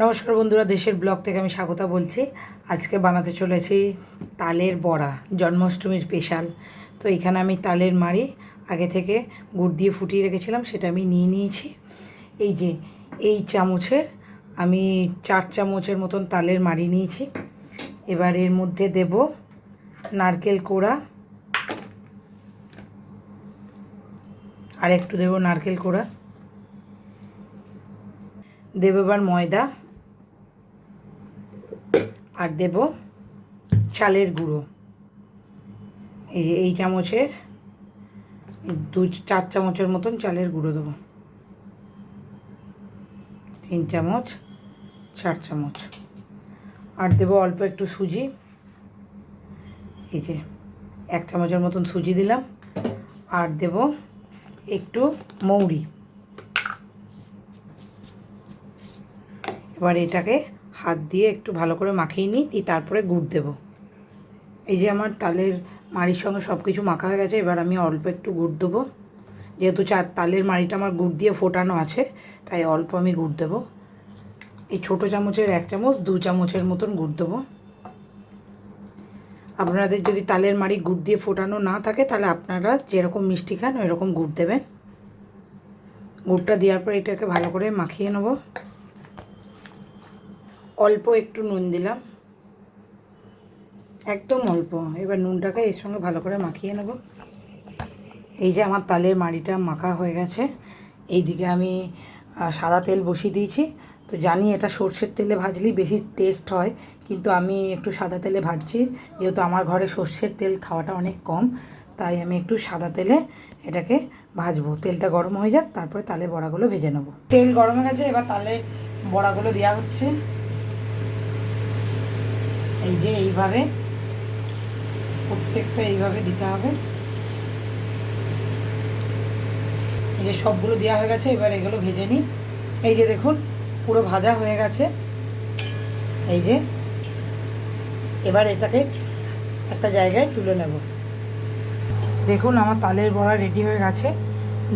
নমস্কার বন্ধুরা, দেশের ব্লগ থেকে আমি স্বাগতা বলছি। আজকে বানাতে চলেছি তালের বড়া, জন্মাষ্টমীর স্পেশাল। তো এখানে আমি তালের মাড়ি আগে থেকে গুড় দিয়ে ফুটিয়ে রেখেছিলাম, সেটা আমি নিয়ে নিয়েছি। এই চামচের আমি 4 চামচের মতন তালের মাড়ি নিয়েছি। এবার এর মধ্যে দেব নারকেল কোড়া, আর একটু দেব নারকেল কোড়া, দেব এবার ময়দা, আর দেব চালের গুঁড়ো। এই চামচের 4 চামচের মতন চালের গুঁড়ো দেবো। 3 চামচ, 4 চামচ। আর দেব অল্প একটু সুজি, 1 চামচের মতন সুজি দিলাম। আর দেব একটু মৌরি। এবার এটাকে হাত দিয়ে একটু ভালো করে মাখিয়ে নিই, তারপরে গুড় দেব। আমার তালের মাড়ির সঙ্গে সব কিছু মাখা হয়ে গেছে। এবার আমি অল্প একটু গুড় দেবো, যেহেতু তালের মাড়িটা আমার গুড় দিয়ে ফোটানো আছে, তাই অল্প আমি গুড় দেবো। এই ছোটো চামচের 1 চামচ, 2 চামচের মতন গুড় দেবো। আপনাদের যদি তালের মাড়ি গুড় দিয়ে ফোটানো না থাকে, তাহলে আপনারা যেরকম মিষ্টি খান ওই রকম গুড় দেবেন। গুড়টা দেওয়ার পর এটাকে ভালো করে মাখিয়ে নেব। অল্প একটু নুন দিলাম, একদম অল্প। এবার নুনটাকে এর সঙ্গে ভালো করে মাখিয়ে নেব। আমার তালের মাড়িটা মাখা হয়ে গেছে। এইদিকে আমি সাদা তেল বসিয়ে দিয়েছি। তো জানি এটা সর্ষের তেলে ভাজলেই বেশি টেস্ট হয়, কিন্তু আমি একটু সাদা তেলে ভাজছি, যেহেতু আমার ঘরে সর্ষের তেল খাওয়াটা অনেক কম, তাই আমি একটু সাদা তেলে এটাকে ভাজবো। তেলটা গরম হয়ে যাক, তারপরে তালের বড়াগুলো ভেজে নেব। তেল গরম হয়ে গেছে, এবার তালের বড়াগুলো দেওয়া হচ্ছে। এইভাবে প্রত্যেকটা এইভাবে দিতে হবে। সবগুলো দেওয়া হয়ে গেছে। এবার এগুলো ভেজে নিই। দেখুন পুরো ভাজা হয়ে গেছে। এবার এটাকে একটা জায়গায় তুলে নেব। দেখুন আমার তালের বড়া রেডি হয়ে গেছে।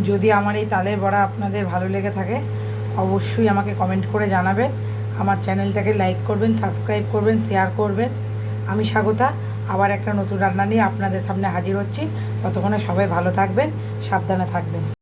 যদি আমার এই তালের বড়া আপনাদের ভালো লেগে থাকে, অবশ্যই আমাকে কমেন্ট করে জানাবেন। আমার চ্যানেলটাকে লাইক করবেন, সাবস্ক্রাইব করবেন, শেয়ার করবেন। আমি স্বাগতা আবার একটা নতুন রান্না নিয়ে আপনাদের সামনে হাজির হচ্ছি। ততক্ষণে সবাই ভালো থাকবেন, সাবধানে থাকবেন।